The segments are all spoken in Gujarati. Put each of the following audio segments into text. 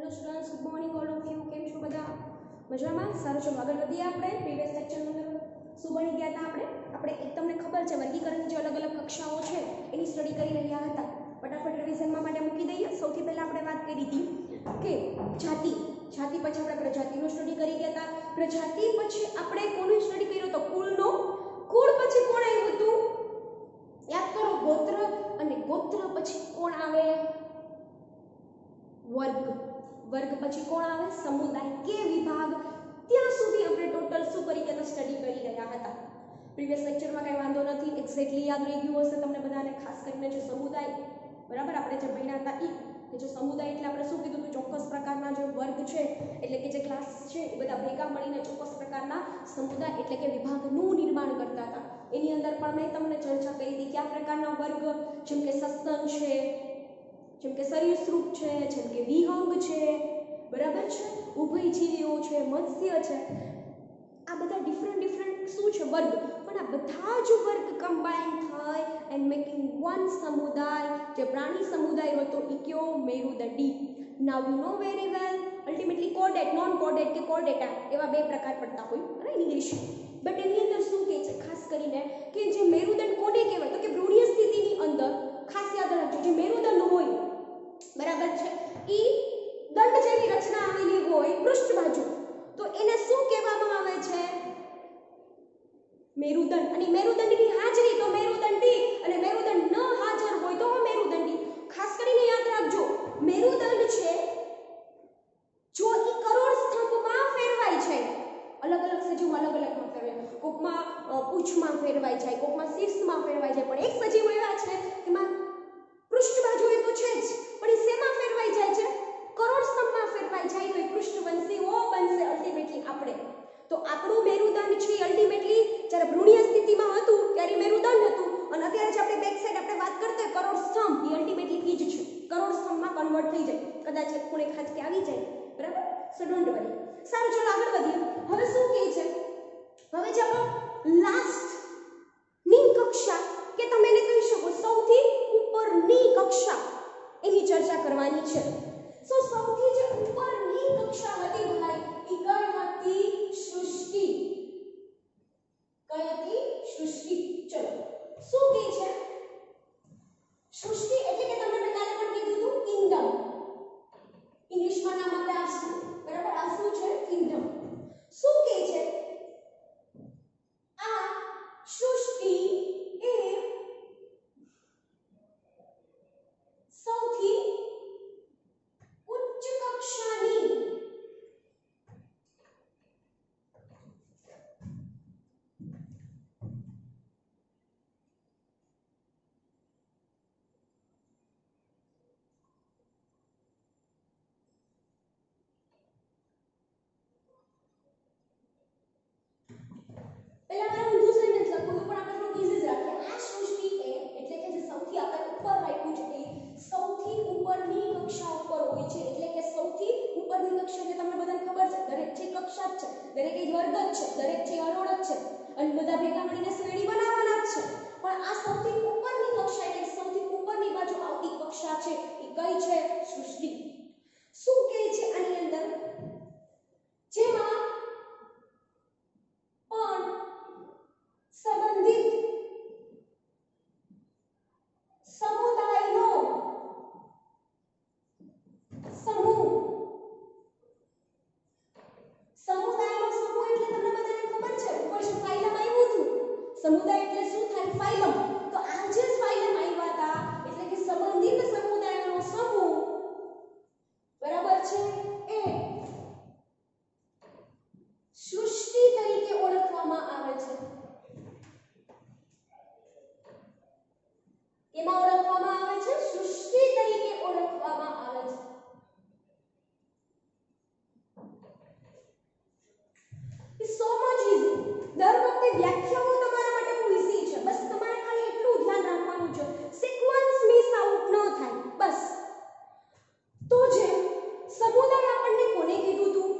Hello students, good morning all of you. કેમ છો બધા? મજામાં? સારું, ચલો આગળ વધીએ. આપણે પ્રીવિયસ લેક્ચરની અંદર શું ભણી ગયા હતા? આપણે એક તમને ખબર છે વર્ગીકરણની જે અલગ અલગ કક્ષાઓ છે એની સ્ટડી કરી રહ્યા હતા. ફટાફટ રિવિઝનમાં માટે મૂકી દઈએ. સૌથી પહેલા આપણે વાત કરી હતી કે જાતિ પછી આપણે પ્રજાતિનો સ્ટડી કરી ગયા હતા. પ્રજાતિ પછી આપણે કોનું સ્ટડી કર્યો હતો? કુળનો. કુળ પછી કોણ આવ્યું હતું? યાદ કરો, ગોત્ર. અને ગોત્ર પછી કોણ આવે? વર્ગ પછી કોણ આવે? સમુદાય કે વિભાગ. ત્યાં સુધી આપણે ટોટલ શું કરી ગયા? સ્ટડી કરી રહ્યા હતા. પ્રીવિયસ લેક્ચરમાં કઈ વાંધો નથી, એક્ઝેક્ટલી યાદ રહી ગયું હશે તમને બધાને. ખાસ કરીને જે સમુદાય, બરાબર, આપણે જે ભણ્યા હતા કે જે સમુદાય એટલે આપણે શું કીધું? ચોક્કસ પ્રકારના જે વર્ગ છે એટલે કે જે ક્લાસ છે એ બધા ભેગા મળીને ચોક્કસ પ્રકારના સમુદાય એટલે કે વિભાગનું નિર્માણ કરતા હતા. એની અંદર પણ મેં તમને ચર્ચા કરી હતી કયા પ્રકારના વર્ગ, જેમ કે સસ્તન છે, જેમ કે સરીસૃપ છે, જેમ કે વિહંગ છે, બરાબર છે, ઉભયજીવીઓ છે, મત્સ્ય છે. આ બધા ડિફરન્ટ શું છે? વર્ગ. પણ આ બધા જ વર્ગ કમ્બાઈન થઈ એન્ડ મેકિંગ વન સમુદાય. જે પ્રાણી સમુદાય હતો એ કયો? મેરુદંડી. નાઉ you know very well ultimately કોડેટ, non કોડેટ કે કોડેટા એવા બે પ્રકાર પડતા હોય રાઈટ ઇંગ્લિશ. બટ એની અંદર શું કહે છે ખાસ કરીને કે જે મેરુદંડ કોને કહેવાય? તો કે ભ્રૂણીય સ્થિતિની અંદર ખાસ યાદ રાખજો, જે મેરુદંડ હોય, બરાબર છે, એ દંડ જેવી રચના આવેલી હોય પૃષ્ઠ બાજુ, તો એને શું કહેવામાં આવે છે? મેરુદંડ. અને મેરુદંડની હાજરી તો મેરુદંડી, અને મેરુદંડ ન હાજર હોય તો અમેરુદંડી. ખાસ કરીને યાદ રાખજો, મેરુદંડ છે જો ઈ કરોડ સ્તંભમાં ફેરવાય છે, અલગ અલગ સજીવમાં અલગ અલગમાં ફેરવાય, કોકમાં પૂંછમાં ફેરવાય જાય, કોકમાં શીર્ષમાં ફેરવાય જાય, પણ એક સજીવ એવા છે એમાં પૃષ્ઠ બાજુએ તો છે જ, પણ એ શેમાં ફેરવાઈ જાય છે? કરોડ સ્તંભમાં ફેરવાઈ જાય તો એ પૃષ્ઠવંશી બનશે અલ્ટિમેટલી આપણે. તો આપણું મેરુદંડ છે અલ્ટિમેટલી જ્યારે ભ્રૂણીય સ્થિતિમાં હતું ત્યારે મેરુદંડ હતું, અને અત્યારે જે આપણે બેક સાઈડ આપણે વાત કરતા કરોડ સ્તંભ, એ અલ્ટિમેટલી ઈ જ છે. કરોડ સ્તંભમાં કન્વર્ટ થઈ જાય, કદાચ એક ખૂણે ખાંચકે આવી જાય, બરાબર? સો ડોન્ટ વરી. સારું, ચલો આગળ વધીએ. હવે શું કહે છે? હવે જે આપણો લાસ્ટ ની કક્ષા કે તમે એને કહી શકો સૌથી ઉપરની કક્ષા, એની ચર્ચા કરવાની છે. સો સૌથી જે ઉપરની કક્ષા હતી ભાઈ, ઈ કઈ હતી? સૃષ્ટિ. કઈ હતી? સૃષ્ટિ. ચલો શું કહે છે? સૃષ્ટિ એટલે કે તમને કાલે પણ કીધું હતું કિંગડમ. ઇંગ્લિશમાં નામ આપણે આપશું, બરાબર? આ શું છે? કિંગડમ. શું કહે છે? આ સૃષ્ટિ એ સૌથી ઉચ્ચ કક્ષાની પહેલા મેં ઊંધું સેન્ટેન્સ લખ્યું પણ આપણે થોડું ઈઝી જ રાખીએ. આ સૃષ્ટિ એ એટલે કે જે સૌથી આપણે ઉપર રાખ્યું છે એ સૌથી ઉપરની કક્ષા ઉપર હોય છે. એટલે કે સૌથી ઉપરની કક્ષા એટલે તમને બધાને ખબર છે દરેક જે કક્ષા જ છે, દરેક એક વર્ગ જ છે, દરેક જે હરોળ જ છે, અને બધા ભેગા મળીને શ્રેણી બનાવવાના જ છે. પણ આ સૌથી ઉપરની કક્ષા એટલે સૌથી ઉપરની બાજુ આવતી કક્ષા છે એ કઈ છે? સૃષ્ટિ. શું કહે છે આની અંદર? જેમાં પણ સંબંધિત સમુદાયનો સમૂહ. સમુદાયનો સમૂહ એટલે તમને બધાને ખબર છે ઉપર શું ફાઇલમ આવ્યું હતું? સમુદાય એટલે શું થાય? ફાઇલમ. તો આ જે ફાઇલમ આવ્યા હતા એટલે કે સંબંધિત સમુદાયનો સમૂહ, બરાબર છે, એ સૃષ્ટિ તરીકે ઓળખવામાં આવે છે. કેમાં ઓળખવામાં આવે છે? સૃષ્ટિ તરીકે ઓળખવામાં આવે છે. It's so much easy. દર વખતે વ્યાખ્યાઓ તમારા માટે બહુ ઈઝી છે. બસ તમારે ખાલી એટલું ધ્યાન રાખવાનું છે સિક્વન્સ મિસ આઉટ ન થાય, બસ. તો જે સમુદાય આપણને કોને કીધું હતું?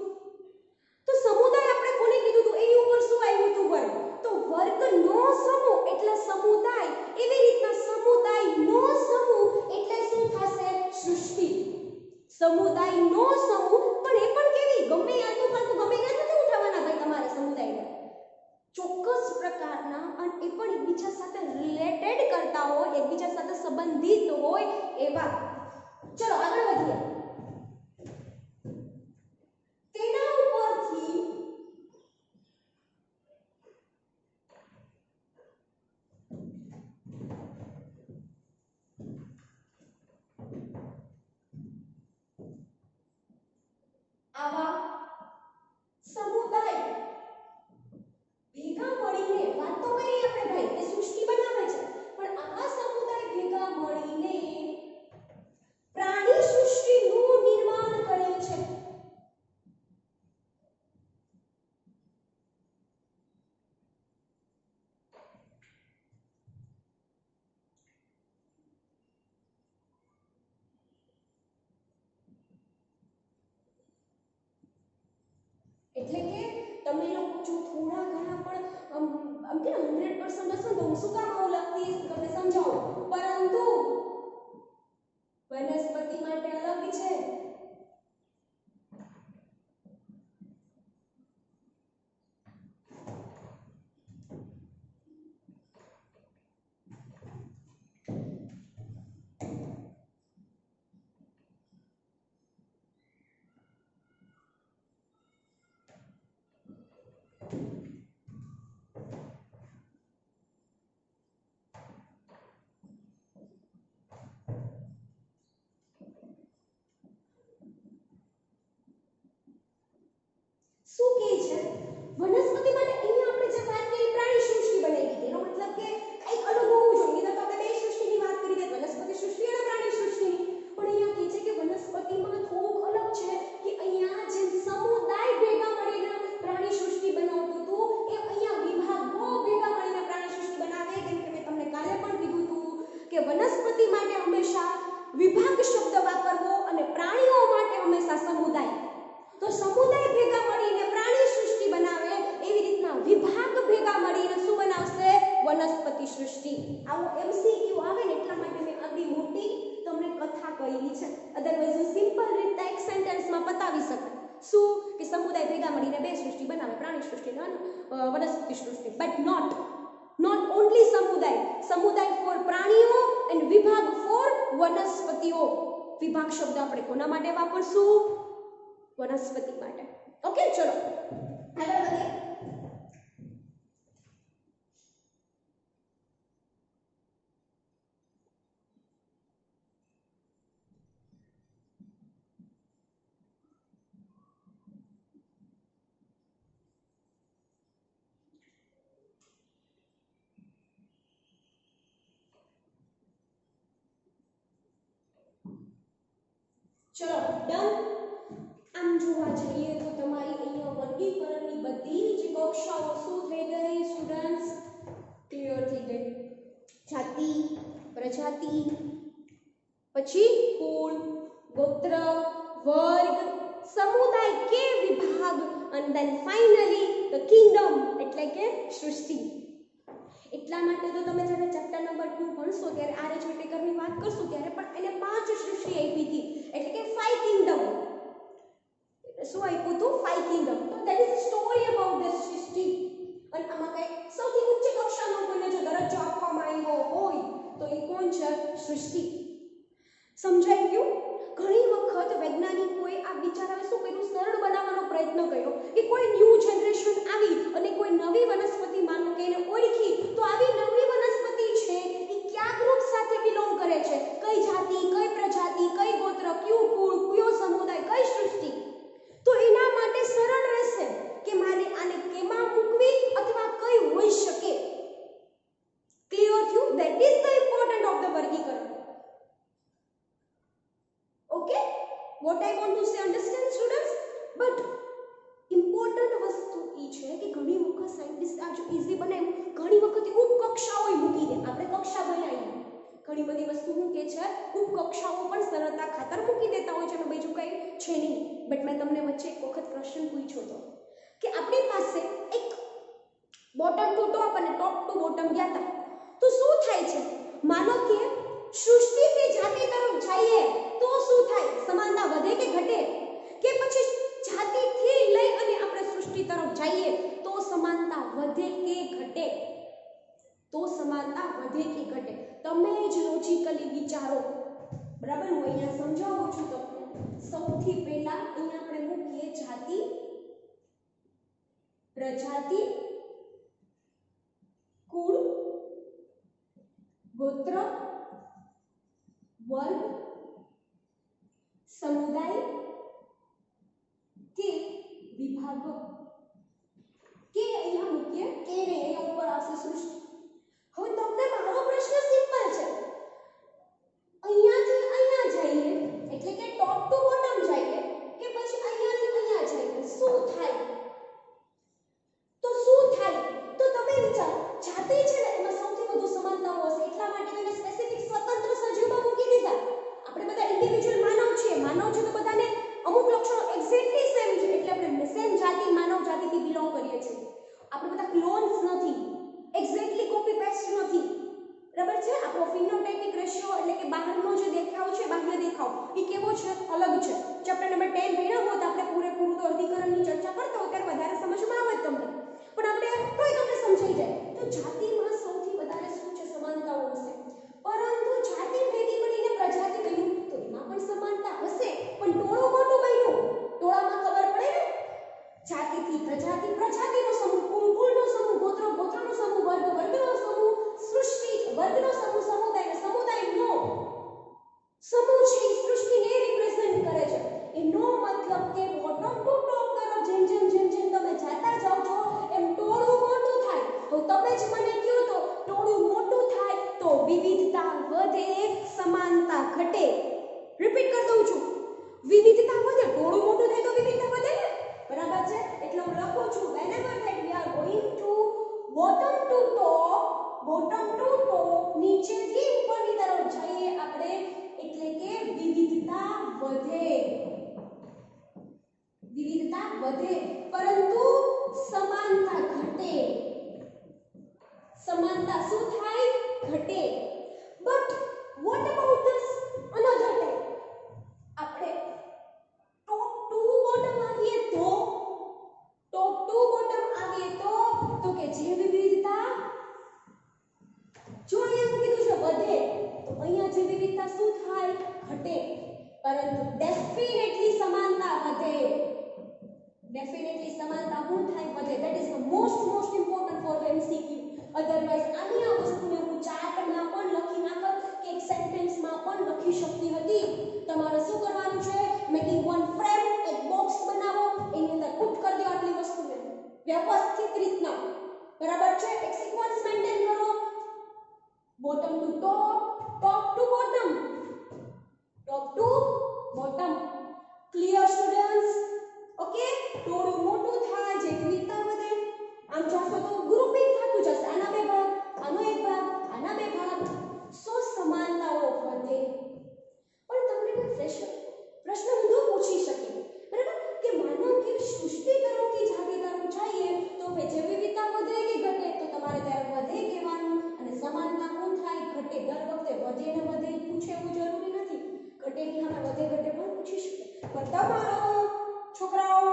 તો સમુદાય આપણે કોને કીધું હતું? એની ઉપર શું આવ્યું હતું? વર્ગ. તો વર્ગનો સમૂહ એટલે સમુદાય. એવી રીતના સમુદાયનો સમૂહ એટલે શું થશે? સૃષ્ટિ. સમુદાયનો સમૂહ, પણ એ પણ કેવી ગમે આલતુ ફાલતુ ગમે ત્યાં નથી ઉઠાવવાના ભાઈ તમારા સમુદાયને. ચોક્કસ પ્રકારના અને એ પણ એકબીજા સાથે રિલેટેડ કરતા હોય, એકબીજા સાથે સંબંધિત હોય એવા. ચલો આગળ વધીએ. તેના ઉપરથી આવા સમુદાય ભેગા મળીને, વાત તો કરી આપણે ભાઈ કે સૃષ્ટિ બનાવે છે, પણ આવા સમુદાય ભેગા મળીને પ્રાણી સૃષ્ટિનું નિર્માણ કરે છે. એટલે કે તમે લોકો જો થોડા ઘણા પણ આમ કે 100% હશો તો હું શું કામ આવું લખતી તમને સમજાવું, પરંતુ વનસ્પતિ માટે અલગ છે. શું કહે છે વનસ્પતિ માટે? અહીંયા આપણે જે વાત કરી પ્રાણી સૃષ્ટિ બનાવી દીધી, એનો મતલબ કે કંઈક અલગ હોવું જોઈએ. તો આપણે બે સૃષ્ટિની વાત કરી દે, વનસ્પતિ સૃષ્ટિ અને પ્રાણી સૃષ્ટિની. પણ અહીંયા કહે છે કે વનસ્પતિમાં થોડુંક અલગ છે કે અહીંયા જે સમુદાય ભેગા મળીને પ્રાણી સૃષ્ટિ બનાવતું હતું, એ અહીંયા વિભાગો ભેગા મળીને પ્રાણી સૃષ્ટિ બનાવે. કેમ કે મેં તમને કાલે પણ કીધું હતું કે વનસ્પતિ માટે હંમેશા વિભાગ શબ્દ વાપરવો અને પ્રાણીઓ માટે હંમેશા સમુદાય. તો સમુદાય ભેગા મળીને પ્રાણી સૃષ્ટિ બનાવે, એવી રીતના વિભાગ ભેગા મળીને શું બનાવશે? વનસ્પતિ સૃષ્ટિ. આવો MCQ આવે ને એટલા માટે મેં આટલી મોટી તમને કથા કહેલી છે. અધરવાઇઝ હું સિમ્પલ રીતે એક સેન્ટેન્સમાં પતાવી શકું. શું કે સમુદાય ભેગા મળીને બે સૃષ્ટિ બનાવે, પ્રાણી સૃષ્ટિ અને વનસ્પતિ સૃષ્ટિ. બટ નોટ ઓન્લી સમુદાય ફોર પ્રાણીઓ એન્ડ વિભાગ ફોર વનસ્પતિઓ. વિભાગ શબ્દ આપણે કોના માટે વાપરશું? વનસ્પતિ માટે. ઓકે, ચલો આગળ વધીએ. ચલો ડન. આમ જોવા જઈએ તો તમારી અહીંયા વર્ગીકરણની બધી જ કક્ષાઓ શું થઈ ગઈ સ્ટુડન્ટ્સ? ક્લિયર થઈ ગઈ. જાતિ, પ્રજાતિ, પછી કુળ, ગોત્ર, વર્ગ, સમુદાય કે વિભાગ, and then finally the kingdom એટલે કે સૃષ્ટિ. એટલા માટે તો તમે જ્યારે ચેપ્ટર નંબર 2 ભણશો ત્યારે આર્ય વિટેકરની વાત કરશો ત્યારે પણ એને 5 સૃષ્ટિ આપી હતી, એટલે કે 5 કિંગડમ. શું આપ્યું હતું? 5 કિંગડમ. તો that is story about this સૃષ્ટિ. અને આમાં કઈ સૌથી ઉચ્ચ કક્ષાનો કોઈને જો દરજ્જો આપવામાં આવ્યો હોય તો એ કોણ છે? સૃષ્ટિ. સમજાઈ ગયું? ઘણી વખત વૈજ્ઞાનિકોએ આ વિચારાને શું કર્યું? સરળ બનાવવાનો પ્રયત્ન કર્યો કે કોઈ ન્યૂ જનરેશન આવી અને કોઈ નવી વનસ્પતિ માનો કે એને ઓળખી, તો આવી નવી વનસ્પતિ છે એ કયા ગ્રુપ સાથે બિલોંગ કરે છે, કઈ જાતિ, કઈ પ્રજાતિ, કઈ ગોત્ર, કયું કુળ, કયો સમુદાય, કઈ સૃષ્ટિ. તો એના માટે સરળ રહેશે કે મારે આને કેમાં મૂકવી અથવા કઈ હોઈ શકે. ક્લિયર થયું? That is the important of the વર્ગીકરણ. Okay, what I want to say, understand students? But important વસ્તુ એ છે કે ઘણી વખત સાયન્ટિસ્ટ આ જો ઈઝી બનાવ્યું, ઘણી વખત ઉપકક્ષાઓ મૂકી દે. આપણે કક્ષા બનાવી ઘણી બધી વસ્તુ શું કે છે? ઉપકક્ષાઓ પણ સરળતા ખાતર મૂકી દેતા હોય છે અને બીજું કંઈ છે નહીં. બટ મેં તમને વચ્ચે એક વખત ક્વેશ્ચન પૂછ્યો હતો કે આપણી પાસે એક બોટમ ટુ ટોપ અને ટોપ ટુ બોટમ ગયા હતા, તો શું થાય છે? માનો કે સૃષ્ટિ કે જાતિ તરફ જઈએ તો શું થાય? સમાનતા વધે કે ઘટે? વધે કે ઘટે? તમે જ લોજિકલી વિચારો, બરાબર? હું અહીંયા સમજાવું છું તમને. સૌથી પહેલા અહીંયા આપણે મૂકીએ જાતિ, પ્રજાતિ, કુળ, ગોત્ર, વર્ગ, સમુદાય કે વિભાગ. કે અહીંયા મૂકીએ, કે ને અહીંયા ઉપર આવશે સૃષ્ટિ. હવે તમને મારો પ્રશ્ન સિમ્પલ છે, અહીંયાથી અહીંયા જઈએ એટલે કે ટોપ ટુ બોટમ જઈએ કે પછી અહીંયાથી અહીંયા જઈએ, શું થાય? તો શું થાય? તો તમે વિચારો, જાતિ છે ને એમાં સૌથી વધુ સમાનતાઓ હશે, એટલા માટે એને સ્પેસિફિક સ્વતંત્ર સજીવમાં મૂકી દીધા. આપણે બધા ઇન્ડિવિડ્યુઅલ માનવ છીએ, માનવ છે તો બધાને અમુક લક્ષણો એક્ઝેક્ટલી સેમ છે, એટલે આપણે સેમ જાતિ, માનવ જાતિથી બિલોંગ કરીએ છીએ. આપણે બધા ક્લોન્સ નથી, એક્ઝેક્ટલી કોપી પેસ્ટ નથી, બરાબર છે? આપણો ફિનોટાઇપિક રેશિયો એટલે કે બહારનો જે દેખાવ છે, બાહ્ય દેખાવ, એ કેવો છે? અલગ છે. ચેપ્ટર નંબર 10 ભણ્યા હોત આપણે પૂરેપૂરું તો અર્ધીકરણની ચર્ચા કરતા હોત ત્યારે વધારે સમજમાં આવે તમને, પણ આપણે તોય તમને સમજાઈ જાય. તો જાતિમાં સૌથી વધારે શું છે? સમાનતાઓ હશે. પરંતુ જાતિ ભેગી મળીને પ્રજાતિ બન્યું તો એમાં પણ સમાનતા હશે, પણ ટોળું મોટું બન્યું. ટોળામાં ખબર પડે ને, જાતિથી પ્રજાતિ, પ્રજાતિનો સમૂહ, કુળનો સમૂહ, ગોત્રનો સમૂહ, વર્ગનો સમૂહ, સૃષ્ટિ વર્ગનો સમૂહ, સમુદાયનો સમૂહ છે એ સૃષ્ટિને રિપ્રેઝન્ટ કરે છે. એનો મતલબ કે બોટમ ટુ ટોપ તરફ જેમ તમે જાતા જાવ છો એમ ટોળું મોટું થાય. તો તમે જ મને કહો તો ટોળું મોટું થાય તો વિવિધતા વધે, સમાનતા ઘટે. રિપીટ કરી દઉં છું, વિવિધતા વધે, ટોળું મોટું થાય તો વિવિધતા વધે ને, બરાબર છે? એટલે હું લખું છું whenever that we are going to bottom to top, નીચેથી ઉપરની તરફ જઈએ આપણે એટલે કે વિવિધતા વધે, પરંતુ સમાનતા ઘટે. સમાનતા શું થાય? ઘટે. But what about this another type? આપણે ટોપ ટુ બોટમ આવીએ તો કે જે વિવિધતા, જો અહીંયા કીધું છે વધે, તો અહીંયા જે વિવિધતા શું થાય? ઘટે. પરંતુ ડેફિનેટલી સમાનતા વધે. ડેફિનેટલી સમાનતા શું થાય? વધે. That is the most important for MCQ. Otherwise આની આ વસ્તુને હું ચાર્ટમાં પણ લખી નાખત કે એક સેન્ટેન્સમાં પણ લખી શકતી હતી. તમારે શું કરવાનું છે? મેકિંગ વન ફ્રેમ, એક બોક્સ બનાવો, એની અંદર પુટ કરી દો આટલી વસ્તુને વ્યવસ્થિત રીતના, બરાબર છે? એક સિક્વન્સ મેન્ટેન કરો, બોટમ ટુ ટોપ, ટોપ ટુ બોટમ, ટોપ two bottom. Clear students? Okay, થોડું મોટું થાય, જે વિવિધતા વધે. આમ ચાહો તો ગ્રુપિંગ થતું જશે, આના બે ભાગ, આનો એક ભાગ, આના બે ભાગ, સો સમાનતાઓ વધે. પણ તમને કોઈ પ્રશ્ન ઊંધો પૂછી શકે, બરાબર? કે માનવ કે સૃષ્ટિ તરફથી જાતિ તરફ જઈએ તો જે વિવિધતા વધે કે ઘટે? તો તમારે ત્યારે વધે કહેવાનું, અને સમાનતા શું થાય? ઘટે. દર વખતે વધે ને વધે પૂછે એવું જરૂરી નથી, ઘટે ની સામે વધે ઘટે પણ પૂછી શકે. પણ તમારો છોકરાઓ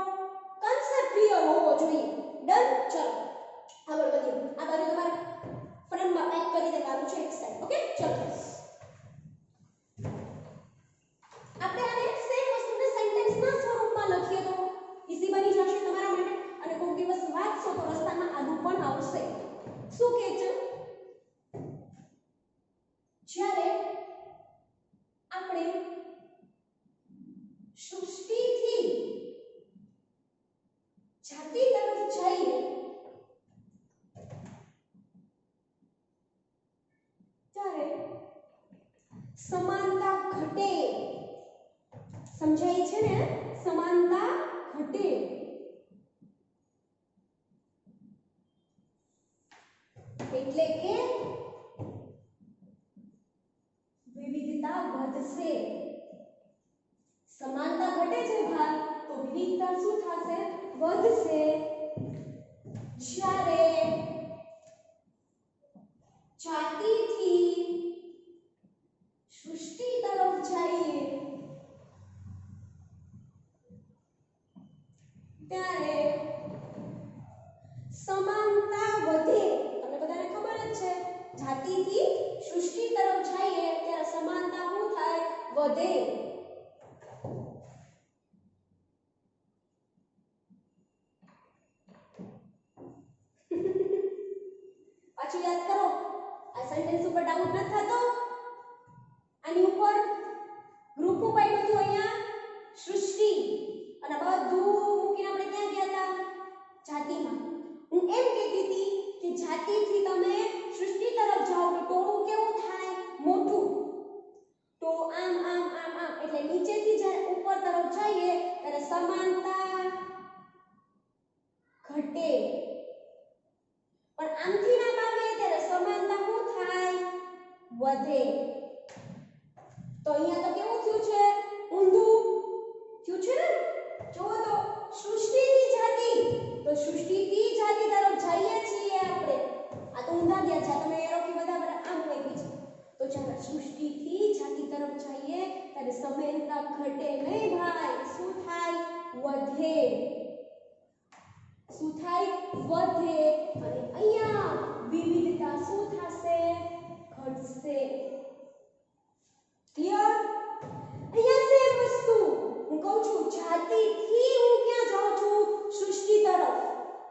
કન્સેપ્ટ ક્લિયર હોવો જોઈએ. ડન? ચલો આગળ વધીએ. આ બાજુ તમારે ફ્રેમમાં પેક કરી દેવાનું છે એક સાઈડ. ઓકે, ચલો આપણે આને સેમ વસ્તુને સેન્ટેન્સના સ્વરૂપમાં લખીએ તો ઈઝી બની જશે તમારા માટે, અને કોઈક દિવસ વાંચશો તો રસ્તામાં આનું પણ આવશે. શું કહે છે? જ્યારે આપણે સૃષ્ટિથી જાતિ તરફ જઈએ ત્યારે સમાનતા ઘટે. સમજાય છે ને? સમાનતા ઘટે. એટલે કે વિવિધતા વધશે. સમાનતા ઘટે છે ભાઈ, તો વિવિધતા શું થશે? વધશે. જ્યારે જાતિથી સૃષ્ટિ તરફ જઈએ ત્યારે સમાનતા વધે. તમને બધાને ખબર જ છે જાતિથી સૃષ્ટિ તરફ જઈએ ત્યારે સમાનતા શું થાય? વધે. પાછું યાદ કરો, આ સેન્ટેન્સ ઉપર ડાઉટ ન થતો? આની ઉપર ગ્રુપ ઉપર બધું અહીંયા સૃષ્ટિ અને બધું મૂકીને આપણે ક્યાં ગયા હતા? જાતિમાં. હું એમ કહેતી હતી કે જાતિથી તમે સૃષ્ટિ તરફ જાઓ તો ટોળું કેવું થાય? મોટું. તો આમ આમ આમ આમ એટલે નીચેથી જ્યારે ઉપર તરફ જઈએ ત્યારે સમાનતા ઘટે. પણ આમથી ના આવે ત્યારે સમાનતા શું થાય? વધે. તો અહીંયા તો કેવું થયું છે? ઊંધું થયું છે ને? જો તો સૃષ્ટિની જાતિ, તો સૃષ્ટિથી જાતિ તરફ જઈએ છીએ આપણે. આ તો ઊંધા ગયા છે. તમે એરોથી બધા આમ લખી છે. તો જ્યારે સૃષ્ટિથી જાતિ તરફ જઈએ ત્યારે સમાનતા ઘટે નહીં ભાઈ. શું થાય? વધે. શું થાય? વધે. અને અહીંયા વિવિધતા શું થશે? ઘટશે. ક્લિયર? અહીંયા સેમ વસ્તુ હું કહું છું, જાતિથી હું ક્યાં જાઉં છું? સૃષ્ટિ તરફ.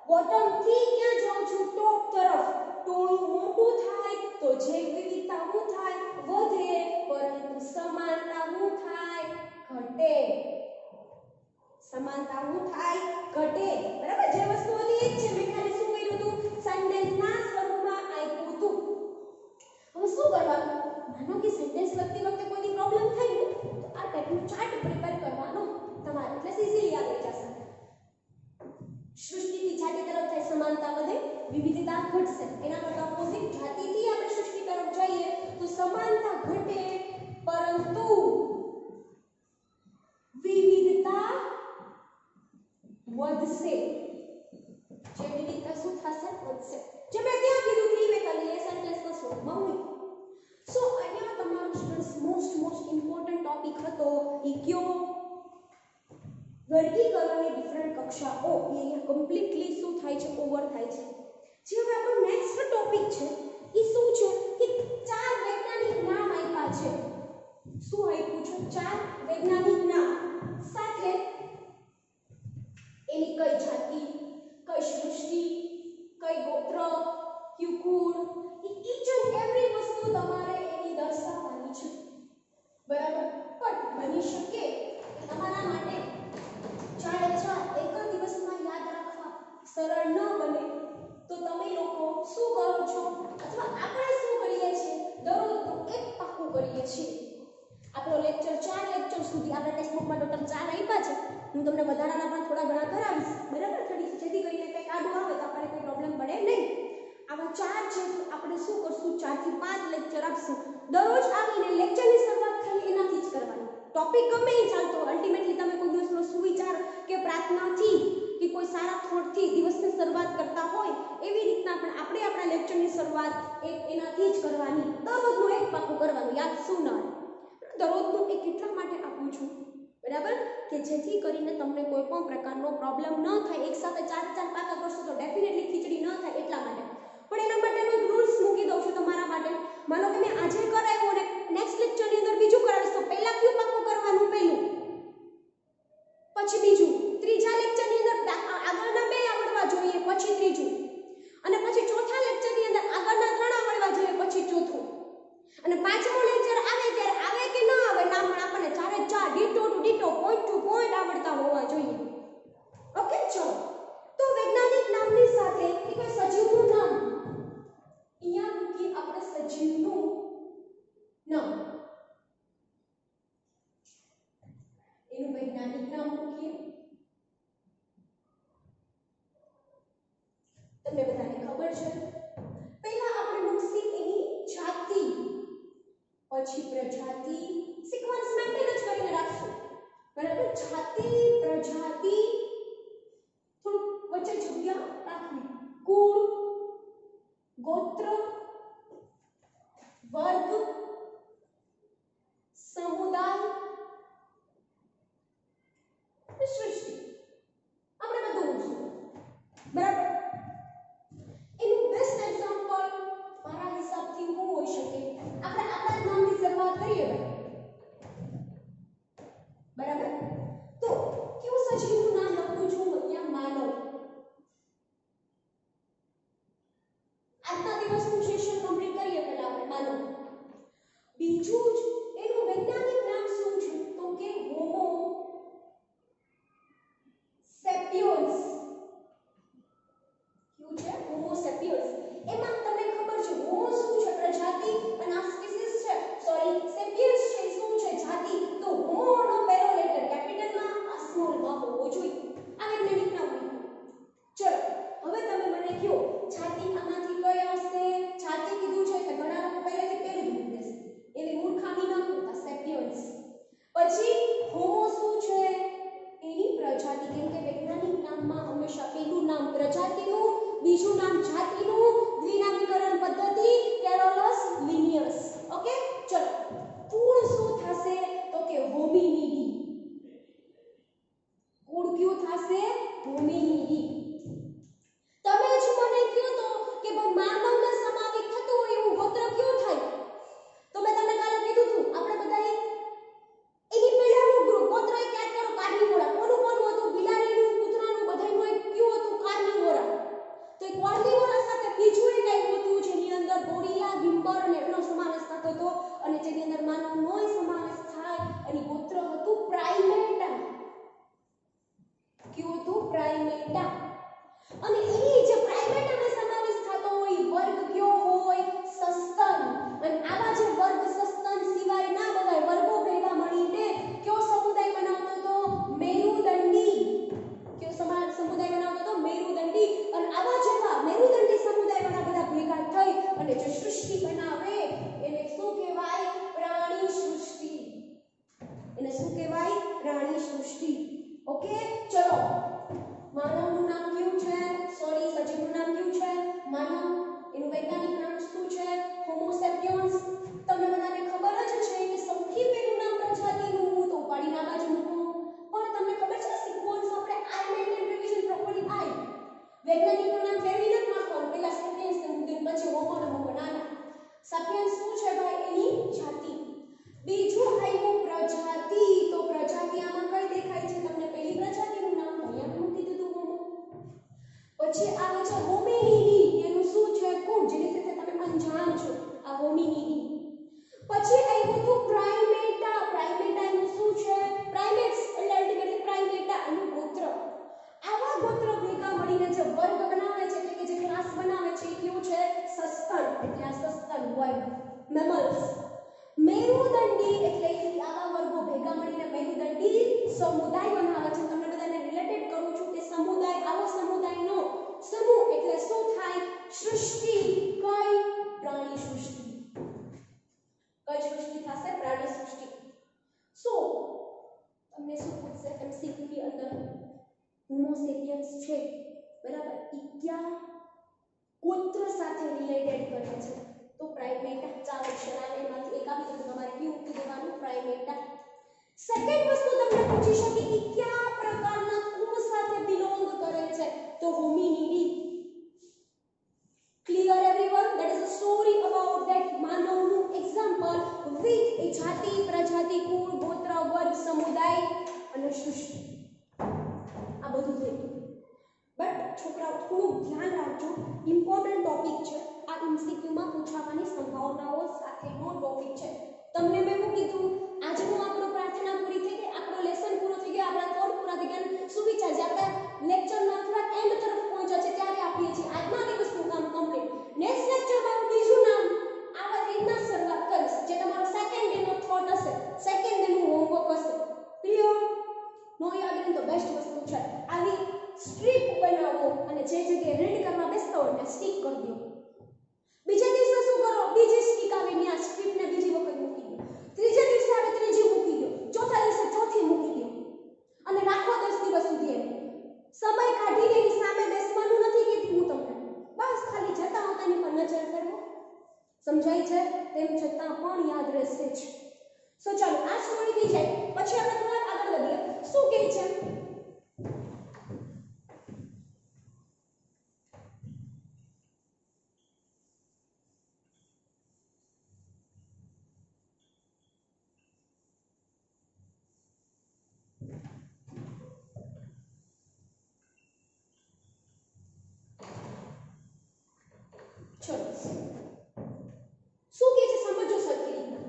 બોટમ થી ક્યાં જાઉં છું? ટોપ તરફ. ટોળું મોટું થાય તો જૈવ વિવિધતા શું થાય? વધે. પરંતુ સમાનતા શું થાય? ઘટે. સમાનતા શું થાય? ઘટે. બરાબર? જે વસ્તુ હતી એ જ છે. મેં ખાલી શું કર્યું હતું? સેન્ટેન્સના સ્વરૂપમાં આપ્યું હતું. હવે શું કરવાનું? માનો કે સેન્ટેન્સ લખતી વખતે કોઈની પ્રોબ્લેમ થાય ને, તો આ ટાઈપનું ચાર્ટ પ્રિપેર કરવાનો તમારે, એટલે ઈઝીલી યાદ રહી જશે. સૃષ્ટિથી જાતિ તરફ જાય સમાનતા વધે, વિવિધતા ઘટશે. એના કરતા ઓપોઝિટ, જાતિથી આપણે સૃષ્ટિ તરફ જઈએ તો સમાનતા ઘટે પરંતુ વિવિધતા વધશે. જે વિવિધતા શું થશે? વધશે. જે મેં ત્યાં કીધું ક્રિએટિકલી એ સેન્ટેન્સના સ્વરૂપમાં હોય. સો અહીંયા તમારો સ્ટુડન્ટ્સ મોસ્ટ ઇમ્પોર્ટન્ટ ટોપિક હતો એ કયો? વર્ગીકરણની ડિફરન્ટ કક્ષાઓ. એ અહીંયા કમ્પ્લીટલી શું થાય છે? ઓવર થાય છે. જે હવે આપણો નેક્સ્ટ ટોપિક છે એ શું છે કે 4 વૈજ્ઞાનિક નામ આપ્યા છે. શું આપ્યું છે? 4 વૈજ્ઞાનિક નામ સાથે એની કઈ જાતિ, કઈ સૃષ્ટિ, કઈ ગોત્ર, કયું કુળ, ઈચ એન્ડ એવરી વસ્તુ તમારે એની દર્શાવવાની છે. બરાબર? પણ બની શકે કે તમારા માટે 4 એક જ દિવસમાં યાદ રાખવા સરળ ન બને, તો તમે લોકો શું કરો છો? અથવા આપણે શું કરીએ છીએ? દરરોજનું એક પાકું કરીએ છીએ. આપણો લેક્ચર 4 લેક્ચર સુધી આપણે ટેક્સ્ટ બુકમાં ટોટલ 4 આપ્યા છે. હું તમને વધારાના પણ થોડા ઘણા કરાવીશ. બરાબર? જેથી કરીને કંઈક આડું આવે તો આપણને કોઈ પ્રોબ્લેમ પડે નહીં. આવા 4 છે તો આપણે શું કરશું? 4 થી 5 લેક્ચર આપશું. દરરોજ આવીને લેક્ચરની શરૂઆત ખાલી એનાથી જ કરવાની. ટોપિક ગમે એ ચાલતો, અલ્ટિમેટલી તમે કોઈ દિવસનો સુવિચાર કે પ્રાર્થનાથી કે કોઈ સારા થોટથી દિવસની શરૂઆત કરતા હોય એવી રીતના પણ આપણે આપણા લેક્ચરની શરૂઆત એનાથી જ કરવાની. દરરોજનું એક પાકું કરવાનું. યાદ શું ન આવે? દરરોજનું એક એટલા માટે આપું છું, બરાબર, કે જેથી કરીને તમને કોઈ પણ પ્રકારનો પ્રોબ્લેમ ન થાય. એક સાથે 4 પાકા કરશો તો ડેફિનેટલી ખીચડી ન થાય એટલા માટે. પણ એના માટેનો એક રૂલ્સ મૂકી દઉં છું તમારા માટે. માનો કે મેં આજે કરાવ્યું અને નેક્સ્ટ લેક્ચરની અંદર બીજું કરાવીશ તો પહેલા કયું પાકું કરવાનું? પહેલું, પછી બીજું. ત્રીજા લેક્ચરની અંદર આગળના 2 આવડવા જોઈએ, પછી ત્રીજું. અને પછી ચોથા લેક્ચરની અંદર આગળના 3 આવડવા જોઈએ, પછી ચોથું. અને પાંચમો લેક્ચર આવે ત્યારે આવે કે ન આવે નામ પણ આપણને 4 ditto to ditto, point to point આવડતા હોવા જોઈએ. ઓકે? ચલો, તો વૈજ્ઞાનિક નામની સાથે એક સજીવનું નામ અહીંયા મૂકી. આપણે સજીવનું નામ, એનું વૈજ્ઞાનિક નામ મૂકીએ. તમને બધાને ખબર છે. પહેલા આપણે મૂકીએ એની જાતિ, પછી પ્રજાતિ. સિક્વન્સ મેન્ટેન જ કરીને રાખશું. બરાબર? જાતિ પ્રજાતિ, કેમ કે વૈજ્ઞાનિક નામમાં હંમેશા પહેલું નામ પ્રજાતિનું, બીજું નામ જાતિનું, દ્વિનામીકરણ પદ્ધતિ કેરોલસ લિનિયસ. ઓકે, ચલો કુળ શું થશે તો કે હોમિનિડી. કુળ કયું થશે? હોમિનિડી. તમે જ મને કહો તો કે ભાઈ માનવના સમાવેશ થતો હોય એવું ગોત્ર કયું થાય? તો મેં તમને કાલે કીધું હતું, આપણે બધાએ એની પહેલાનું ગોત્ર એક યાદ કરો, કાર્નિવોરા. કોનું હતું? બિલાડીનું, કૂતરાનું, બધાયનું એક કયું હતું? કાર્નિવોરા. તો એ કાર્નિવોરા સાથે બીજું એક આવ્યું હતું જેની અંદર ગોરિલા, બિમ્બર અને એનો સમાવેશ થતો હતો, અને જેની અંદર માનવનો સમાવેશ થાય, અને ગોત્ર હતું પ્રાઇમેટા. કયું હતું? પ્રાઇમેટા. અને એની જે પ્રાઇમેટાનો સમાવેશ થતો હોય વર્ગ કયો હોય? સસ્તન. અને આવા જે વર્ગ સસ્તન સિવાય ના બધા વર્ગો ભેગા મળીને કયો સમુદાય બનાવતો હતો? મેરુદંડી. કયો સમુદાય બનાવતો હતો? મેરુદંડી. અને આવા જેવા મેરુદંડી સમુદાયવાળા બધા ભેગા થઈ અને જે સૃષ્ટિ બનાવે એને શું કહેવાય? પ્રાણી સૃષ્ટિ. એને શું કહેવાય? પ્રાણી સૃષ્ટિ. ઓકે, ચલો માનવનું નામ કયું છે? સોરી, સજીવનું નામ કયું છે? માનવ. એનું વૈજ્ઞાનિક નામ શું છે? હોમો સેપિયન્સ. તમને બધાને ખબર જ છે કે સૌથી પહેલું નામ પ્રજાતિનું તો ઉપાડીને આ બાજુ મૂકો. પણ તમને ખબર છે સિક્વન્સ આપણે આઈ મેન્ટેન રિવિઝન પ્રોપરલી આઈ. વૈજ્ઞાનિકનું નામ ફેરવી નથી નાખવાનું. પહેલા સેપિયન્સ ને મૂકીને પછી હોમો ને મૂકો. ના. સેપિયન્સ શું છે ભાઈ? એની જાતિ. બીજું આવ્યું પ્રજાતિ. તો પ્રજાતિ આમાં કઈ દેખાય છે તમને? પહેલી પ્રજાતિનું નામ તો અહીંયા મૂકી દીધું હોમો. પછી આવે છે હોમિનિડી. એનું શું છે? કુળ. જેની સાથે તમે અંજાન છો, આ હોમિનિડી. પછી આવ્યું હતું પ્રાઇમેટા. પ્રાઇમેટા એનું શું છે? પ્રાઇમેટ્સ એટલે અલ્ટિમેટલી પ્રાઇમેટા એનું ગોત્ર. આવા ગોત્ર ભેગા મળીને જે વર્ગ બનાવે છે, એટલે કે જે ક્લાસ બનાવે છે, એ કયું છે? સસ્તન. એટલે આ સસ્તન વર્ગ, મેમલ્સ. મેરુદંડી એટલે આવા વર્ગો ભેગા મળીને મેરુદંડી સમુદાય બનાવે છે. તમને બધાને રિલેટેડ કરું છું કે સમુદાય, આવો સમુદાયનો સમૂહ એટલે શું થાય? સૃષ્ટિ. કઈ? પ્રાણી સૃષ્ટિ. કઈ સૃષ્ટિ થશે? પ્રાણી સૃષ્ટિ. સો તમને શું પૂછશે એમસીક્યુ ની અંદર? હોમો સેપિયન્સ છે, બરાબર, ઈ ક્યાં ગોત્ર સાથે રિલેટેડ કરે છે? તો પ્રાઇમેટા. ચાલો શરાલ એમાંથી એક આપી દીધું, તમારે કયું મૂકી દેવાનું? પ્રાઇમેટા. સેકન્ડ વસ્તુ તમને પૂછી શકે કે કયા પ્રકારના કુળ સાથે બિલોંગ કરે છે? તો Hominidae. Clear everyone? That is a story about that માનવનું એક્ઝામ્પલ વિથ એ જાતિ, પ્રજાતિ, કુળ, ગોત્ર, વર્ગ, સમુદાય અને સૃષ્ટિ. આ બધું થઈ ગયું. બટ છોકરાઓ થોડું ધ્યાન રાખજો, ઇમ્પોર્ટન્ટ ટોપિક છે. આ એમસીક્યુમાં પૂછાવાની સંભાવનાઓ સાથેનો ટોપિક છે. તમને મેં શું કીધું? આજનો આપણો પ્રાર્થના પૂરી થઈ ગઈ, આપણો લેસન પૂરો થઈ ગયો, આપણા થોટ પૂરા થઈ ગયા. શું વિચાર છે? આપણે લેક્ચરના થોડા એન્ડ તરફ પહોંચ્યા છે ત્યારે આપીએ છીએ આજના દિવસનું કામ કમ્પ્લીટ. નેક્સ્ટ લેક્ચરમાં હું બીજું નામ આવા રીતના શરૂઆત કરીશ, જે તમારો સેકન્ડ ડે નો થોટ હશે, સેકન્ડ ડે નું હોમવર્ક હશે. ક્લિયર? નો યાદ રહે તો બેસ્ટ વસ્તુ છે આવી સ્ટ્રીપ બનાવો અને જે જગ્યાએ રીડ કરવા બેસતા હોય ને સ્ટીક કરી દો. બીજા દિવસે શું કરો? બીજી સ્ટીક આવે ત્યાં સ્ટ્રીપને બીજી વખત મૂકી દો. ત્રીજા દિવસે આવે ત્રીજી મૂકી દો. ચોથા દિવસે ચોથી મૂકી દો. અને રાખો 10 દિવસ સુધી. એને સમય કાઢીને એની સામે બેસવાનું નથી કીધું હું તમને. બસ ખાલી જતા આવતા એની પર નજર ફેરવો. સમજાય છે? તેમ છતાં પણ યાદ રહેશે જ. સો ચાલો આ સ્ટોરી થઈ જાય પછી આપણે થોડા આગળ વધીએ. શું કહે છે? ચલો શું કહે છે સમજો સરખી રીતના.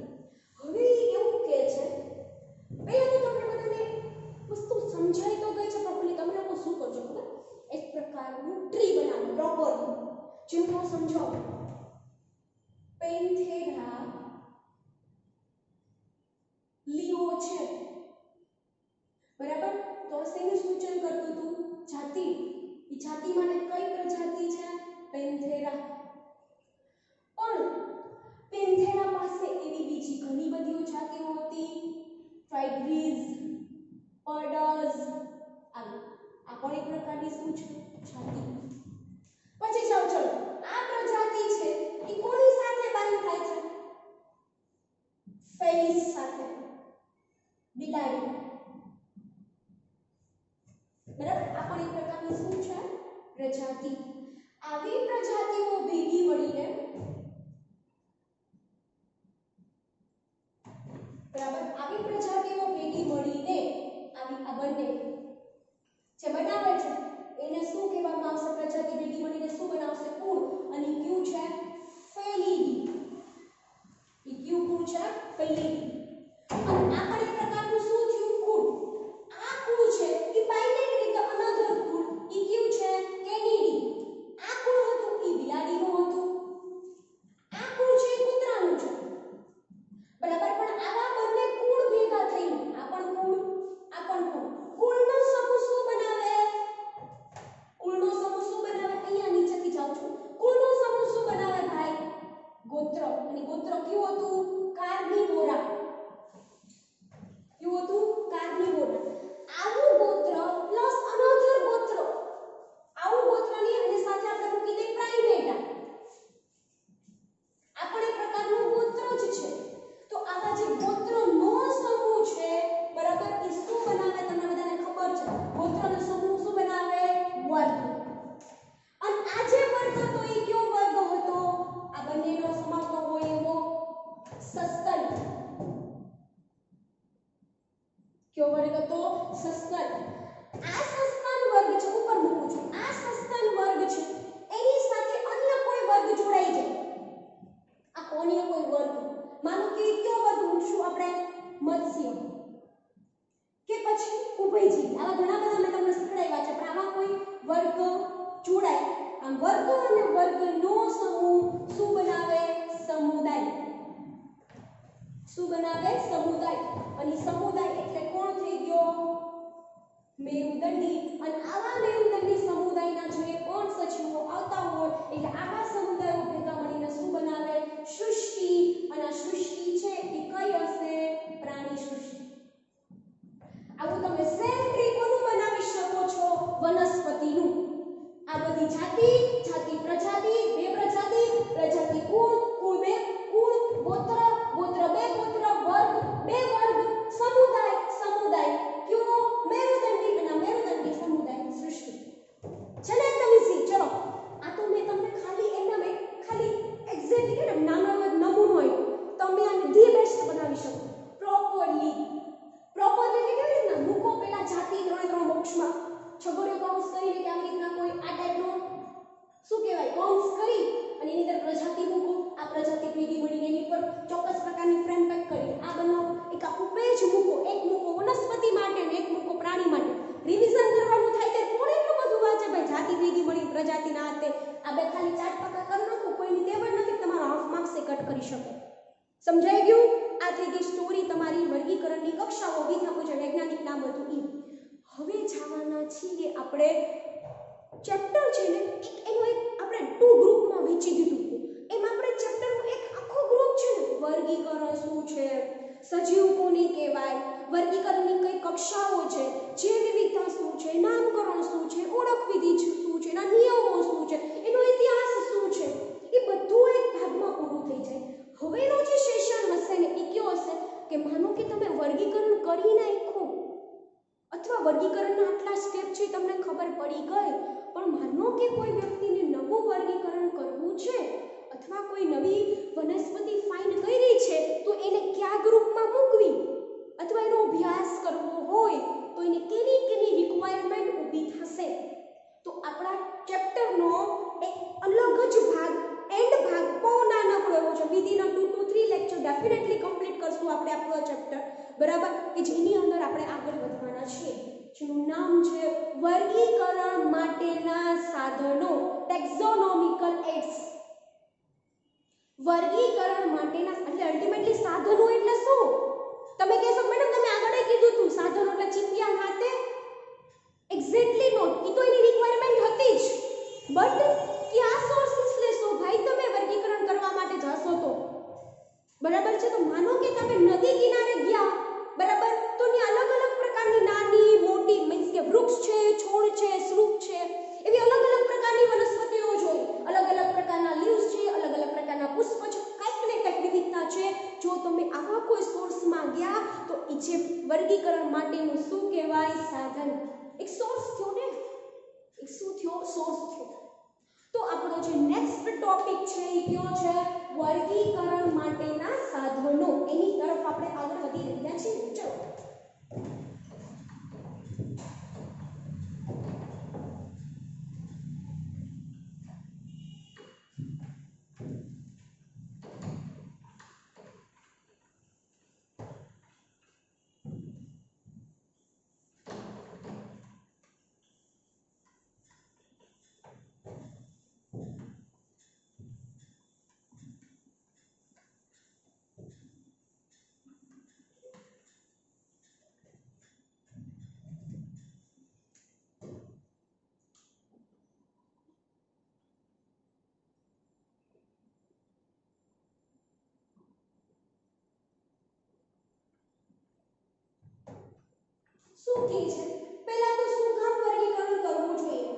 હવે એવું કહે છે, પહેલા તો તમને બધાને વસ્તુ સમજાઈ તો ગઈ છે પ્રોપરલી. તમે લોકો શું કરજો ખબર? એક પ્રકારનું ટ્રી બનાવો પ્રોપરલી. જેમ કે હું સમજાવું. પેન્થેરા લીઓ છે, બરાબર? તો શેનું સૂચન કરતું હતું? જાતિ. એ જાતિ માટે કઈ પ્રજાતિ છે? પેન્થેરા. પણ પેન્થેરા પાસે એવી બીજી ઘણી બધી જાતિઓ હતી. ફાઇડ્રીઝ, પર્ડસ, આ પણ એક પ્રકારની શું છે? જાતિ. પછી જાઓ ચલો, આ પ્રજાતિ છે એ કોની સાથે બાંધ થાય છે? ફેલિસ સાથે, બિલાડી. બરાબર, આ પણ એક પ્રકારની શું છે? પ્રજાતિ. આવી પ્રજાતિઓ ભેગી મળીને બરાબર, આવી પ્રજાતિઓ ભેગી મળીને આવી આ બંને જે બનાવે છે એને શું કહેવામાં આવશે? પ્રજાતિ ભેગી મળીને શું બનાવશે? કુળ. અને ક્યુ છે? ફેલિડી. એ ક્યુ કુળ છે? ફેલિડી. અને આ પણ એક પ્રકારનું શું થયું? કુળ. આ કુળ છે એ બાયનેટરી ધ અનધર કુળ એ ક્યુ છે? કેનિડી. આ કુળ હતું એ બિલાડીનું હતું. આ કુળ છે એ કૂતરાનું છે. બરાબર, પણ આવા બંને કુળ ભેગા થઈને આ પણ કુળ, આ પણ કુળ, કુળનો સમૂહ શું બનાવે? કુળનો સમૂહ શું બનાવે? અહીંયા નીચેથી જાઉં છું. કુળનો સમૂહ શું બનાવે ભાઈ? ગોત્ર. અને ગોત્ર કયું હતું? કાર્નિવોરા. કયું હતું? કાર્નિવોરા. આવું ગોત્ર પ્લસ અનધર ગોત્ર, આવું ગોત્રની અને સાથે આપણે મૂકી દઈએ પ્રાઇમેટા. આ પણ એક પ્રકારનું ગોત્ર જ છે. તો આવા જે ગોત્રનો સમૂહ છે બરાબર, એ શું બનાવે? તમને બધાને ખબર છે ગોત્રનો સમૂહ શું બનાવે? વર્ગ. અને આ જે વર્ગ હતો એ કયો વર્ગ હતો? આ બંનેનો સમાવતો હોય એવો સસ્તન. કયો વર્ગ હતો? સસ્તન. આ સસ્તન વર્ગ છે, ઉપર મૂકું છું, આ સસ્તન વર્ગ છે એની સાથે અન્ય કોઈ વર્ગ જોડાઈ જાય. આ અન્ય કોઈ વર્ગ, માનો કે કયો વર્ગ મૂકશું આપણે? મત્સ્ય કે પછી ઉભયજીવી. આવા ઘણા બધા મેં તમને શીખવાડ્યા છે, પણ આવા કોઈ વર્ગ જોડાય. આમ વર્ગ અને વર્ગનો સમૂહ શું બનાવે? સમુદાય. શું બનાવે? સમુદાય. અને સમુદાય એટલે કોણ થઈ ગયો? મેરુદંડી. અને આવા મેરુદંડી સમુદાયના જે પણ સજીવો આવતા હોય એટલે આવા સમુદાયો ભેગા મળીને શું બનાવે? સૃષ્ટિ. અને આ સૃષ્ટિ છે એ કઈ હશે? પ્રાણી સૃષ્ટિ. આવું તમે સેમ ટ્રી કોનું બનાવી શકો છો? વનસ્પતિનું. આ બધી જાતિ, જાતિ પ્રજાતિ, બે પ્રજાતિ, પ્રજાતિ કુળ, કુળ બે કુળ, ગોત્ર, ગોત્ર બે ગોત્ર, વર્ગ બે વર્ગ, સમુદાય, સમુદાય કયો? મેરુદંડી. અને મેરુદંડી સમુદાય સૃષ્ટિ. છે ને એકદમ ઈઝી. ચલો, આ તો મેં તમને ખાલી એના ખાલી એક્ઝેક્ટલી કે નાનો એવો નમૂનો આપ્યો. તમે આને ધી બેસ્ટ બનાવી શકો પ્રોપરલી. પ્રોપરલી એટલે કેવી રીતના? મૂકો પેલા જાતિ ત્રણે બોક્સમાં, છગડીયો કૌંસ કરીને કે આવી રીતના કોઈ આ ટાઈપનો શું કહેવાય કૌંસ કરી અને એની અંદર પ્રજાતિ મૂકો. આ પ્રજાતિ ભેગી મળીને એની પર ચોક્કસ પ્રકારની ફ્રેમ પેક કરી આ બનાવો. એક આખું પેજ મૂકો, એક મૂકો વનસ્પતિ માટે ને એક મૂકો પ્રાણી માટે. રિવિઝન કરવાનું થાય ત્યારે કોણ એટલું બધું વાંચે ભાઈ? જાતિ ભેગી મળી, પ્રજાતિના હાથે આ બે ખાલી 4 ટકા કરી નાખો, કોઈની તેવડ નથી તમારો હાફ માર્ક્સ કટ કરી શકે. સમજાઈ ગયું? આ થઈ ગઈ સ્ટોરી તમારી વર્ગીકરણની કક્ષાઓ વિધા પૂજ્ય વૈજ્ઞાનિક નામ હતું ઈ. હવે જવાના છીએ આપણે ચેપ્ટર છે ને એનું એક આપણે 2 ગ્રુપમાં વહેંચી દીધું. એમાં આપણે ચેપ્ટરનું એક આખો ગ્રુપ છે ને વર્ગીકરણ શું છે, સજીવ કોને કહેવાય, વર્ગીકરણની કઈ કક્ષાઓ છે, જૈવ વિવિધતા શું છે, નામકરણ શું છે, ઓળખ વિધિ શું છે, એના નિયમો શું છે, એનો ઇતિહાસ શું છે, એ બધું એક ભાગમાં પૂરું થઈ જાય. હવેનો જે સેશન હશે ને એ કયો હશે કે માનો કે તમે વર્ગીકરણ કરી નાખ્યું અથવા વર્ગીકરણના આટલા સ્ટેપ છે તમને ખબર પડી ગઈ, પણ માનો કે કોઈ વ્યક્તિને નવું વર્ગીકરણ કરવું છે અથવા કોઈ નવી વનસ્પતિ ફાઇન્ડ કરી છે તો એને કયા ગ્રુપમાં મૂકવી અથવા એનો અભ્યાસ કરવો હોય તો એને કેની રિક્વાયરમેન્ટ ઊભી થશે. તો આપણા ચેપ્ટરનો એક અલગ જ ભાગ એન્ડ ભાગ બહુ નાનકડો એવો છે. Within 2 to 3 lecture definitely complete કરશું આપણે આપણો ચેપ્ટર, બરાબર, કે જેની અંદર આપણે આગળ વધવાના છીએ, જેનું નામ છે વર્ગીકરણ માટેના સાધનો, ટેક્ઝોનોમિકલ એડ્સ. વર્ગીકરણ માટેના એટલે અલ્ટિમેટલી સાધનો એટલે શું? તમે કહેશો મેડમ તમે આગળ કીધું હતું સાધનો એટલે ચીપિયા હાથે, એક્ઝેક્ટલી નોટ. ઈ તો એની રિક્વાયરમેન્ટ હતી જ, બટ કયા સોર્સિસ લેશો ભાઈ તમે વર્ગીકરણ કરવા માટે જશો તો? બરાબર છે. તો માનો કે તમે નદી કિનારે ગયા, બરાબર, તો ની અલગ અલગ પ્રકારની નાની મોટી મીન્સ કે વૃક્ષ છે, છોડ છે, છે એ કયો છે વર્ગીકરણ માટેના સાધનો એની તરફ આપણે આગળ વધી રહ્યા છીએ ચલો શું કહે છે પહેલા તો શું કામ વર્ગીકરણ કરવું જોઈએ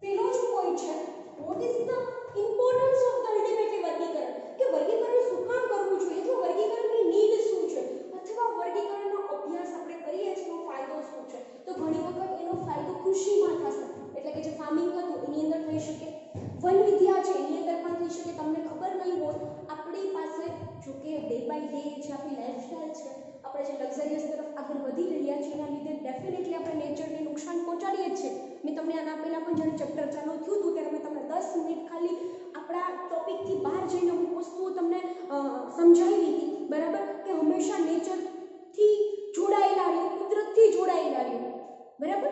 પેલો જ પોઈન્ટ છે what is the importance of the ultimately વર્ગીકરણ કે વર્ગીકરણ શું કામ કરવું જોઈએ તો વર્ગીકરણની નીડ શું છે અથવા વર્ગીકરણનો અભ્યાસ આપણે કરીએ છીએ એનો ફાયદો શું છે તો ઘણી વખત એનો ફાયદો કૃષિમાં થશે એટલે કે જે ફાર્મિંગ હતું એની અંદર થઈ શકે વન વિદ્યા છે એની અંદર પણ થઈ શકે તમને ખબર નહીં હોય આપણી પાસે જો કે ડે બાય ડે જે આપણી લાઈફસ્ટાઈલ છે આપણે જે લક્ઝરિયસ તરફ આગળ વધી રહ્યા છીએ એના લીધે ડેફિનેટલી આપણે નેચરને નુકસાન પહોંચાડીએ જ છે મેં તમને આના પહેલા પણ જ્યારે ચેપ્ટર ચાલુ થયું હતું ત્યારે મેં તમને 10 મિનિટ ખાલી આપણા ટોપિકથી બહાર જઈને અમુક વસ્તુઓ તમને સમજાવી હતી બરાબર કે હંમેશા નેચરથી જોડાયેલા રહ્યો કુદરતથી જોડાયેલા રહ્યો બરાબર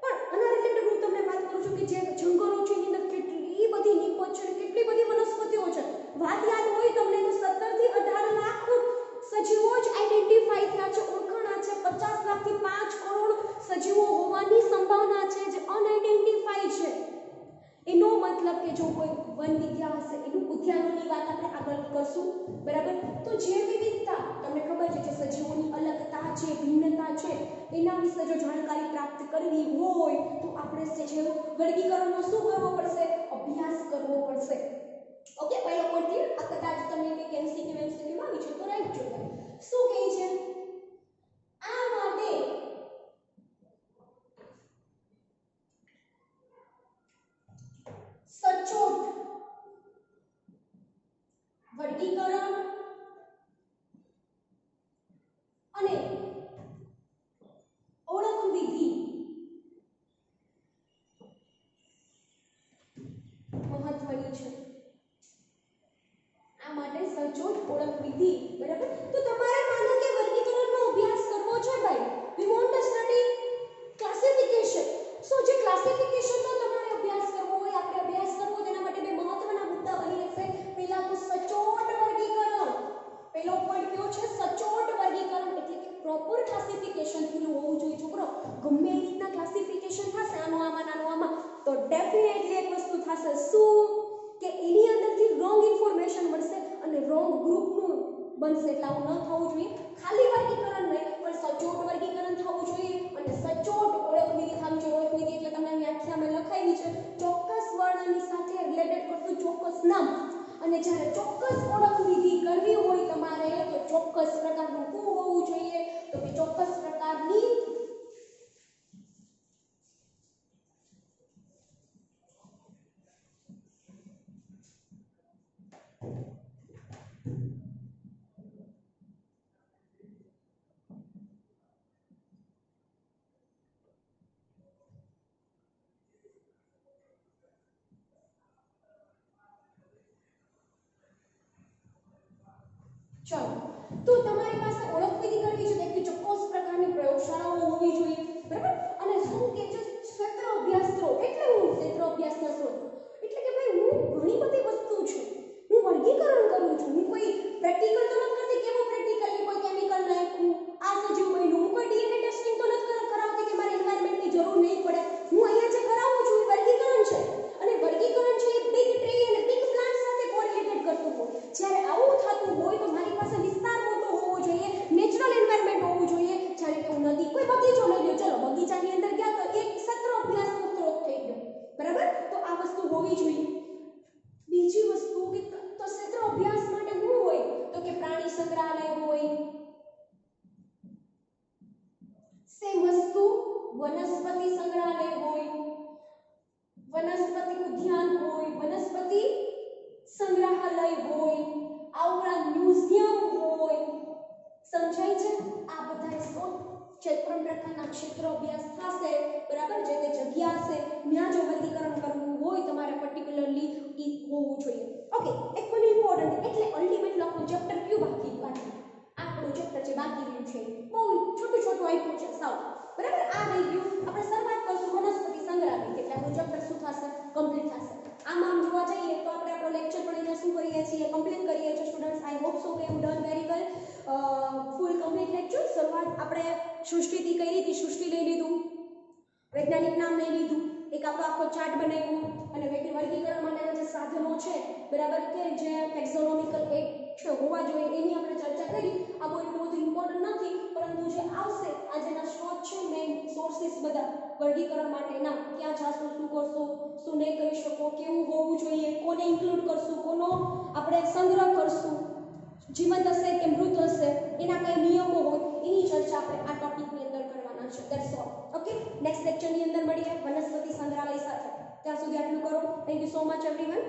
પણ આના રિલેટેડ હું તમને વાત કરું છું કે જે જંગલો છે એની અંદર કેટલી બધી નિપજ છે કેટલી બધી વનસ્પતિઓ છે વાત યાદ હોય તમને તો 17 થી 18 લાખ સજીવો જ આઈડેન્ટિફાઈ થયા છે ઓળખાણા છે 50 લાખથી 5 કરોડ સજીવો હોવાની સંભાવના છે જે અનઆઈડેન્ટિફાઈ છે એનો મતલબ કે જો કોઈ વન વિદ્યા હશે એનું ઉદ્યાનોની વાત આપણે આગળ કરશું બરાબર તો જૈવ વિવિધતા તમને ખબર છે કે સજીવોની અલગતા છે ભિન્નતા છે એના વિશે જો જાણકારી પ્રાપ્ત કરવી હોય તો આપણે જે વર્ગીકરણનો શું કરવો પડશે અભ્યાસ કરવો પડશે ઓકે પહેલો પોઈન્ટ ક્લિયર આ કદાચ તમને કે એમસીક્યુ માં આવી છે તો રાઈટ જો શું કહે છે આ માટે સચોટ વર્ગીકરણ અને ઓળખ વિધિ મહત્વની છે આ માટે સચોટ ઓળખ વિધિ બરાબર તો તમારે માનો કે વર્ગીકરણનો અભ્યાસ કરવો છે ભાઈ we want to study classification so જે ક્લાસિફિકેશનનો તમારે અભ્યાસ કરવો હોય આપણે અભ્યાસ કરવો તેના માટે બે મહત્વના મુદ્દા બની રહેશે પહેલા તો સચોટ વર્ગીકરણ પહેલો પોઈન્ટ કયો છે સચોટ વર્ગીકરણ એટલે કે પ્રોપર ક્લાસિફિકેશન થયેલું હોવું જોઈએ છોકરો ગમે એ રીતના ક્લાસિફિકેશન થશે આનું આમાં તો ડેફિનેટલી એક વસ્તુ થશે શું કે એની અંદરથી રોંગ ઇન્ફોર્મેશન મળશે અને રોંગ ગ્રુપનું બનશે એટલે આવું ન થવું જોઈએ ખાલી વર્ગીકરણ નહીં પણ સચોટ વર્ગીકરણ થવું જોઈએ અને સચોટ ઓળખ વિધિ થવી જોઈએ ઓળખ વિધિ એટલે તમને વ્યાખ્યામાં લખાવી છે ચોક્કસ વર્ણની સાથે રિલેટેડ કરતું ચોક્કસ નામ અને જ્યારે ચોક્કસ ઓળખ વિધિ કરવી હોય તમારે તો ચોક્કસ પ્રકારનું શું હોવું જોઈએ તો કે ચોક્કસ પ્રકારની ચલો તો તમારી પાસે ઓળખ વિધિ કરવી છે તો એક ચોક્કસ પ્રકારની પ્રયોગશાળાઓ હોવી જોઈએ બરાબર અને શું કે છે ક્ષેત્ર અભ્યાસ સ્ત્રોત એટલે હું ક્ષેત્ર અભ્યાસના સ્ત્રોત એટલે કે ભાઈ હું ઘણી બધી વનસ્પતિ ઉદ્યાન હોય, વનસ્પતિ સંગ્રહાલય હોય, આ ઉપરાંત મ્યુઝિયમ હોય, સમજાય છે? આ બધા જે પણ પ્રકારના ક્ષેત્ર અભ્યાસ થશે, બરાબર, જે તે જગ્યા હશે ત્યાં જો વર્ગીકરણ કરવું હોય તમારે પર્ટિક્યુલરલી ઈ હોવું જોઈએ. ઓકે, એક પણ ઇમ્પોર્ટન્ટ એટલે અલ્ટિમેટલી આપણું ચેપ્ટર કયું બાકી આપણું ચેપ્ટર જે બાકી રહ્યું છે બહુ છોટું છોટું આપ્યું છે સાવ, બરાબર. આ રહી ગયું. આપણે શરૂઆત કરશું વનસ્પતિ સંગ્રહાલય એટલે આપણું ચેપ્ટર શું થશે? કમ્પ્લીટ થશે. આમ જોવા જઈએ તો આપણે આપણો લેક્ચર પણ અહીંયા શું કરીએ છીએ? કમ્પ્લીટ કરીએ છીએ સ્ટુડન્ટ્સ. આઈ હોપ સો કે you done very well. Full complete lecture. શરૂઆત આપણે સૃષ્ટિથી કરી હતી, સૃષ્ટિ લઈ લીધું, વૈજ્ઞાનિક નામ લઈ લીધું, એક આપણો આખો ચાર્ટ બનાવ્યો અને વર્ગીકરણ માટેના જે સાધનો છે, બરાબર, કે જે ટેક્સોનોમિકલ એક છે હોવા જોઈએ એની આપણે ચર્ચા કરી. આ બહુ એટલું બધું ઇમ્પોર્ટન્ટ નથી, પરંતુ જે આવશે આ જેના સ્ત્રોત છે, મેઇન સોર્સિસ બધા વર્ગીકરણ માટેના, ક્યાં જાશો, શું કરશો, શું નહીં કરી શકો, કેવું હોવું જોઈએ, કોને ઇન્ક્લુડ કરશું, કોનો આપણે સંગ્રહ કરશું, જીવંત હશે કે મૃત હશે, એના કઈ નિયમો હોય, એની ચર્ચા આપણે આ ટોપિકની અંદર કરવાના છે. That's all. ઓકે, નેક્સ્ટ લેક્ચરની અંદર મળીએ વનસ્પતિ સંગ્રહાલય સાથે. ત્યાં સુધી આટલું કરો. Thank you so much everyone.